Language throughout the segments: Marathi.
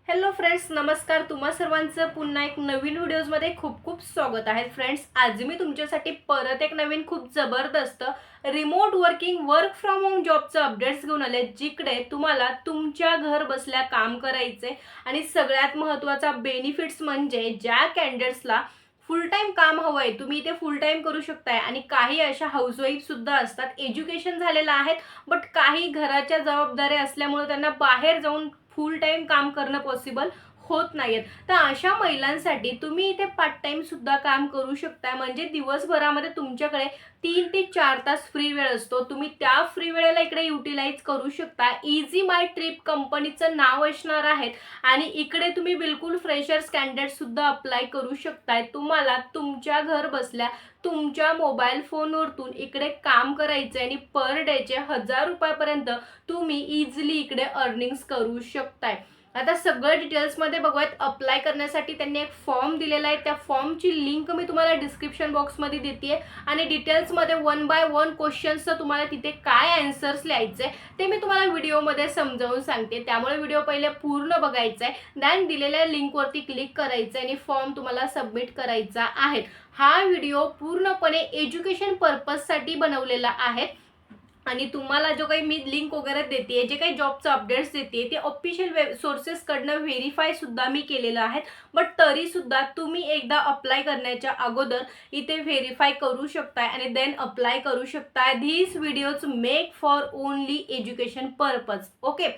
हॅलो फ्रेंड्स, नमस्कार. तुम्हा सर्वांचं पुन्हा एक नवीन व्हिडिओजमध्ये खूप खूप स्वागत आहे. फ्रेंड्स, आज मी तुमच्यासाठी परत एक नवीन खूप जबरदस्त रिमोट वर्क फ्रॉम होम जॉबचं अपडेट्स घेऊन आले, जिकडे तुम्हाला तुमच्या घर बसल्या काम करायचे आणि सगळ्यात महत्त्वाचा बेनिफिट्स म्हणजे ज्या कॅन्डिडेट्सला फुल टाइम काम हवं आहे, तुम्ही इथे फुल टाइम करू शकताय. आणि काही अशा हाऊसवाईफ सुद्धा असतात, एज्युकेशन झालेलं आहेत, बट काही घराच्या जबाबदाऱ्या असल्यामुळे त्यांना बाहेर जाऊन फुल टाइम काम करणं पॉसिबल होत नाहीत. तर अशा महिलांसाठी तुम्ही इथे पार्ट टाइम सुद्धा काम करू शकता. म्हणजे दिवसभरामध्ये तुमच्याकडे 3 ते 4 तास फ्री वेळ असतो, तुम्ही त्या फ्री वेळेला इकडे युटिलाइज करू शकता. इझी माय ट्रिप कंपनीचं नाव असणार आहे आणि इकडे तुम्ही बिलकुल फ्रेशर्स कॅन्डिडेट सुद्धा अप्लाय करू शकताय. तुम्हाला तुमच्या घर बसल्या तुमच्या मोबाईल फोनवरतून इकडे काम करायचे आणि पर डेचे 1000 रुपयापर्यंत तुम्ही इझिली इकडे अर्निंग्स करू शकताय. आता सगळं डिटेल्समध्ये बघूयात. अप्लाय करण्यासाठी त्यांनी एक फॉर्म दिलेला आहे, त्या फॉर्मची लिंक मी तुम्हाला डिस्क्रिप्शन बॉक्समध्ये देते आणि डिटेल्समध्ये 1 बाय 1 क्वेश्चन्सचं तुम्हाला तिथे काय आन्सर्स लिहायचे ते मी तुम्हाला व्हिडिओमध्ये समजावून सांगते. त्यामुळे व्हिडिओ पहिले पूर्ण बघायचा आहे, देन दिलेल्या लिंकवरती क्लिक करायचं आणि फॉर्म तुम्हाला सबमिट करायचा आहे. हा व्हिडिओ पूर्णपणे एज्युकेशन पर्पजसाठी बनवलेला आहे आणि तुम्हाला जो काही मी लिंक वगैरे देते, जे काही जॉबचं अपडेट्स देते, ते ऑफिशियल सोर्सेसकडनं व्हेरीफाय सुद्धा मी केलेलं आहे. बट तरी सुद्धा तुम्ही एकदा अप्लाय करण्याच्या अगोदर इथे व्हेरीफाय करू शकताय आणि देन अप्लाय करू शकताय. This videos make for only education purpose. Okay,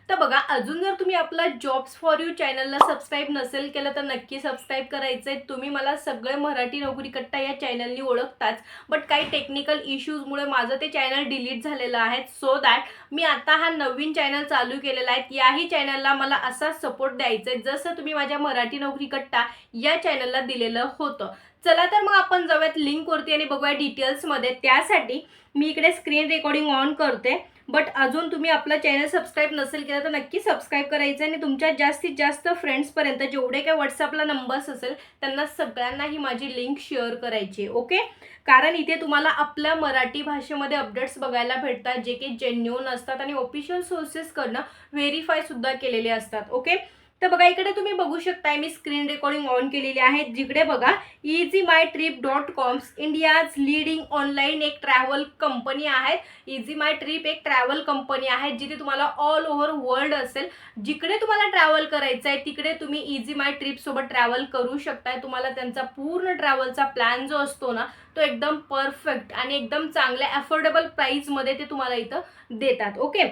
तर बघा, अजून जर तुम्ही आपला जॉब्स फॉर यू चॅनलला सबस्क्राईब नसेल केलं तर नक्की सबस्क्राईब करायचं आहे. तुम्ही मला सगळे मराठी नोकरी कट्टा या चॅनलनी ओळखताच, बट काही टेक्निकल इश्यूजमुळे माझं ते चॅनल डिलीट झालेलं आहे. सो दॅट मी आता हा नवीन चॅनल चालू केलेला आहे. याही चॅनलला मला असा सपोर्ट द्यायचा आहे जसं तुम्ही माझ्या मराठी नोकरी कट्टा या चॅनलला दिलेलं होतं. चला तर मग आपण जाऊयात लिंकवरती आणि बघूया डिटेल्समध्ये. त्यासाठी मी इकडे स्क्रीन रेकॉर्डिंग ऑन करते. बट अजून तुम्ही आपला चॅनल सबस्क्राईब नसेल केलं तर नक्की सबस्क्राईब करायचं आणि तुमच्या जास्तीत जास्त फ्रेंड्सपर्यंत जेवढे काही व्हॉट्सअपला नंबर्स असेल त्यांना सगळ्यांना ही माझी लिंक शेअर करायची. ओके, कारण इथे तुम्हाला आपल्या मराठी भाषेमध्ये अपडेट्स बघायला भेटतात, जे की जेन्युइन असतात आणि ऑफिशियल सोर्सेसकडनं व्हेरीफाय सुद्धा केलेले असतात. ओके, तर बघा, इकडे तुम्ही बघू शकताय मी स्क्रीन रेकॉर्डिंग ऑन केलेली आहे, जिकडे बघा easyMyTrip.com इंडियाज लीडिंग ऑनलाईन एक ट्रॅव्हल कंपनी आहे. इझी माय ट्रिप एक ट्रॅव्हल कंपनी आहे, जिथे तुम्हाला ऑल ओव्हर वर्ल्ड असेल, जिकडे तुम्हाला ट्रॅव्हल करायचं आहे तिकडे तुम्ही इझी माय ट्रिप सोबत ट्रॅव्हल करू शकताय. तुम्हाला त्यांचा पूर्ण ट्रॅव्हलचा प्लॅन जो असतो ना, तो एकदम परफेक्ट आणि एकदम चांगल्या अफोर्डेबल प्राईसमध्ये ते तुम्हाला इथं देतात. ओके,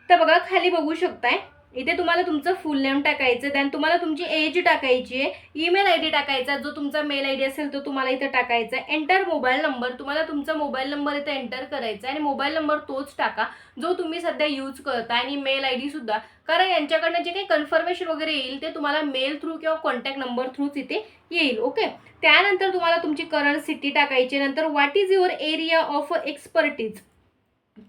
तर बघा, खाली बघू शकताय इथे तुम्हाला तुमचं फुल नेम टाकायचं, देन तुम्हाला तुमची एज टाकायची आहे, ईमेल आय डी टाकायचा, जो तुमचा मेल आय डी असेल तो तुम्हाला इथे टाकायचा आहे. एंटर मोबाईल नंबर, तुम्हाला तुमचा मोबाईल नंबर इथे एंटर करायचा आहे आणि मोबाईल नंबर तोच टाका जो तुम्ही सध्या यूज करता आणि मेल आय डी सुद्धा, कारण यांच्याकडनं जे काही कन्फर्मेशन वगैरे येईल ते तुम्हाला मेल थ्रू किंवा कॉन्टॅक्ट नंबर थ्रूच इथे येईल. ओके, त्यानंतर तुम्हाला तुमची करंट सिटी टाकायची. नंतर what is your area of expertise,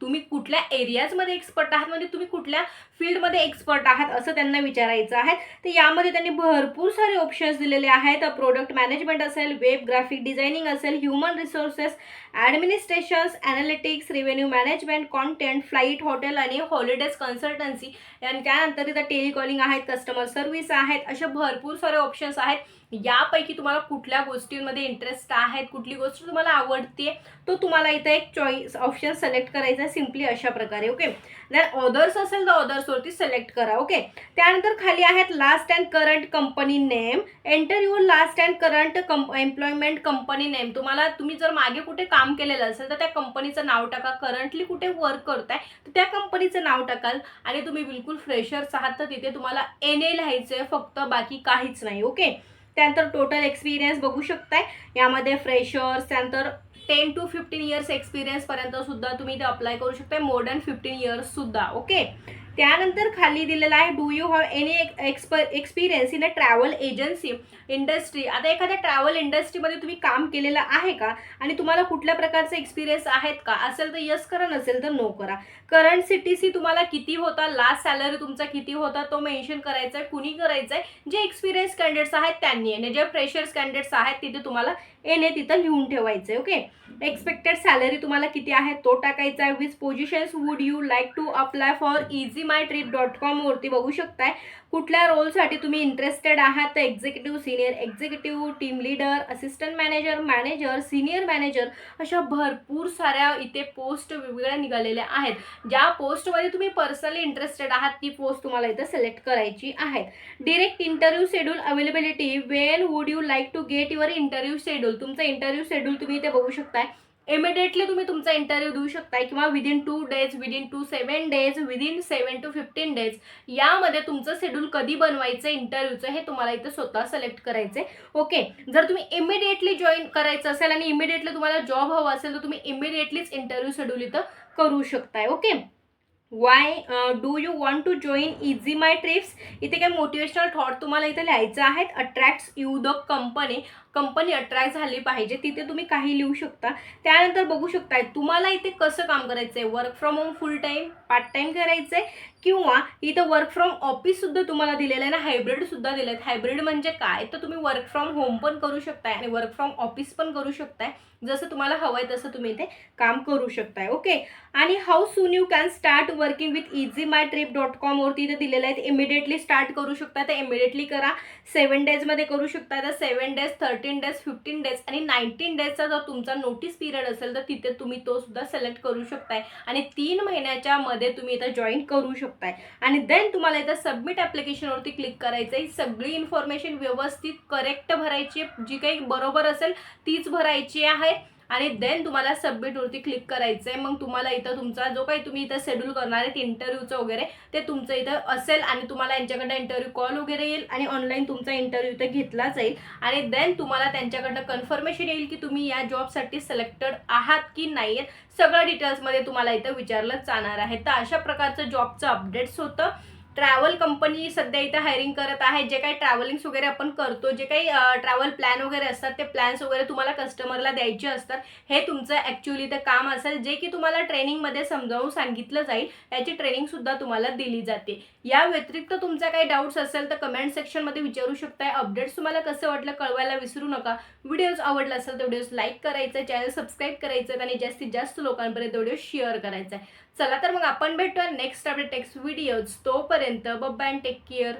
तुम्ही कुठल्या एरियाजमध्ये एक्सपर्ट आहात, म्हणजे तुम्ही कुठल्या फील्डमध्ये एक्सपर्ट आहात असं त्यांना विचारायचं आहे. तर यामध्ये त्यांनी भरपूर सारे ऑप्शन्स दिलेले आहेत. प्रोडक्ट मॅनेजमेंट असेल, वेब ग्राफिक डिझायनिंग असेल, human resources, administrations, analytics, revenue management, content, flight, hotel आणि हॉलिडेज कन्सल्टन्सी, आणि त्यानंतर तिथं टेलिकॉलिंग आहेत, कस्टमर सर्व्हिस आहेत. असे भरपूर सारे ऑप्शन्स आहेत. यापैकी तुम्हाला कुठल्या गोष्टींमध्ये इंटरेस्ट आहे, कुठली गोष्ट तुम्हाला आवडते, तो तुम्हाला इथं एक चॉईस ऑप्शन सिलेक्ट करायचा आहे सिम्पली अशा प्रकारे. ओके, देन ऑदर्स असेल तर ऑदर्सवरती सिलेक्ट करा. ओके, त्यानंतर खाली आहेत last and current company name, enter your last and current employment company name. तुम्ही जर मागे कुठे काम केलेलं असेल तर त्या कंपनीचं नाव टाका. करंटली कुठे वर्क करताय तर त्या कंपनीचं नाव टाकाल. आणि तुम्ही बिलकुल फ्रेशर्स आहात तर तिथे तुम्हाला NA लिहायचं आहे फक्त, बाकी काहीच नाही. ओके, त्यानंतर टोटल एक्सपिरियन्स बघू शकताय, यामध्ये फ्रेशर्स, त्यानंतर 10 to 15 इयर्स एक्सपिरियन्सपर्यंत सुद्धा तुम्ही इथे अप्लाय करू शकता, मोर दॅन 15 इयर्स सुद्धा. ओके, त्यानंतर खाली दिलेला आहे do you have any experience in a travel agency industry. आता एखाद्या ट्रॅव्हल इंडस्ट्रीमध्ये तुम्ही काम केलेलं आहे का आणि तुम्हाला कुठल्या प्रकारचे एक्सपिरियन्स आहेत का, असेल तर यस करा, नसेल तर नो करा. करंट CTC तुम्हाला किती होता, लास्ट सॅलरी तुमचा किती होता तो मेन्शन करायचा आहे. कुणी करायचं आहे, जे एक्सपिरियन्स कॅन्डिडेट्स आहेत त्यांनी, आणि जे फ्रेशर्स कॅन्डिडेट्स आहेत तिथे तुम्हाला NA तिथं लिहून ठेवायचं आहे. ओके, एक्सपेक्टेड सॅलरी तुम्हाला किती आहे तो टाकायचा आहे. Which positions would you like to apply for easyMyTrip.com वरती बघू शकताय कुठल्या रोलसाठी तुम्ही इंटरेस्टेड आहात. तर executive, senior executive, team leader, assistant manager, manager, senior manager, अशा भरपूर साऱ्या इथे पोस्ट वेगवेगळ्या निघालेल्या आहेत. ज्या पोस्टमध्ये तुम्ही पर्सनली इंटरेस्टेड आहात ती पोस्ट तुम्हाला इथे सिलेक्ट करायची आहे. Direct interview schedule availability, when would you like to get your interview schedule. तुमचं इंटरव्ह्यू शेड्यूल तुम्ही इथे बघू शकताय. इमिडिएटली तुम्ही तुमचा इंटरव्ह्यू देऊ शकताय किंवा within 2 days, within 7 days, within 7 to 15 days, यामध्ये तुमचं शेड्यूल कधी बनवायचं इंटरव्ह्यूचं हे तुम्हाला इथं स्वतः सिलेक्ट करायचे. ओके, जर तुम्ही इमिडिएटली जॉईन करायचं असेल आणि इमिडिएटली तुम्हाला जॉब हवा असेल तर तुम्ही इमिडिएटलीच इंटरव्ह्यू शेड्यूल इथं करू शकताय. Okay, why do you want to join Easy My Trips. इथे काही मोटिवेशनल थॉट तुम्हाला इथे लिहायचं आहेत. Attracts you the company, company attract झाली पाहिजे, तिथे तुम्ही काही लिहू शकता. त्यानंतर बघू शकताय तुम्हाला इथे कसं काम करायचं आहे. Work from home, full time, part time करायचं आहे किंवा इथं वर्क फ्रॉम ऑफिस सुद्धा तुम्हाला दिलेलं आहे ना, हायब्रिड सुद्धा दिलं आहे. हायब्रिड म्हणजे काय, तर तुम्ही वर्क फ्रॉम होम पण करू शकताय आणि वर्क फ्रॉम ऑफिस पण करू शकताय. जसं तुम्हाला हवं आहे तसं तुम्ही इथे काम करू शकताय. ओके, आणि how soon you can start working with easyMyTrip.com वरती इथे दिलेलं आहे. इमिडिएटली स्टार्ट करू शकता तर इमिडिएटली करा. 7 डेजमध्ये करू शकता तर 7 डेज, 13 डेज, 15 डेज आणि 19 डेजचा जर तुमचा नोटीस पिरियड असेल तर तिथे तुम्ही तो सुद्धा सिलेक्ट करू शकताय आणि 3 महिन्याच्या मध्ये तुम्ही इथं जॉईन करू शकताय. आणि देन तुम्हाला इथं सबमिट ॲप्लिकेशनवरती क्लिक करायचं आहे. सगळी इन्फॉर्मेशन व्यवस्थित करेक्ट भरायची, जी काही बरोबर असेल तीच भरायची आहे आणि देन तुम्हाला सबमिटवरती क्लिक करायचं आहे. मग तुम्हाला इथं तुमचा जो काही तुम्ही इथं शेड्यूल करणार आहे इंटरव्ह्यूचं वगैरे ते तुमचं इथं असेल आणि तुम्हाला यांच्याकडनं इंटरव्ह्यू कॉल वगैरे येईल आणि ऑनलाईन तुमचा इंटरव्ह्यू इथं घेतला जाईल आणि देन तुम्हाला त्यांच्याकडनं कन्फर्मेशन येईल की तुम्ही या जॉबसाठी सिलेक्टेड आहात की नाही. सगळं डिटेल्समध्ये तुम्हाला इथं विचारलं जाणार आहे. तर अशा प्रकारचं जॉबचं अपडेट्स होतं. ट्रॅव्हल कंपनी सध्या इथं हायरिंग करत आहे. जे काही ट्रॅव्हलिंग्स वगैरे आपण करतो, जे काही ट्रॅव्हल प्लॅन वगैरे असतात ते प्लॅन्स वगैरे तुम्हाला कस्टमरला द्यायचे असतात. हे तुमचं ॲक्च्युअली ते काम असेल जे की तुम्हाला ट्रेनिंगमध्ये समजावून सांगितलं जाईल. याची ट्रेनिंगसुद्धा तुम्हाला दिली जाते. या व्यतिरिक्त तुमचा काही डाऊट्स असेल तर कमेंट सेक्शनमध्ये विचारू शकताय. अपडेट्स तुम्हाला कसं वाटलं कळवायला विसरू नका. व्हिडिओज आवडला असेल तर व्हिडिओज लाईक करायचं, चॅनल सबस्क्राईब करायचं आणि जास्तीत जास्त लोकांपर्यंत व्हिडिओ शेअर करायचा आहे. चला तर मग आपण भेटूया नेक्स्ट अपडेट नेक्स्ट व्हिडिओज. तोपर्यंत बाय बाय, टेक केअर.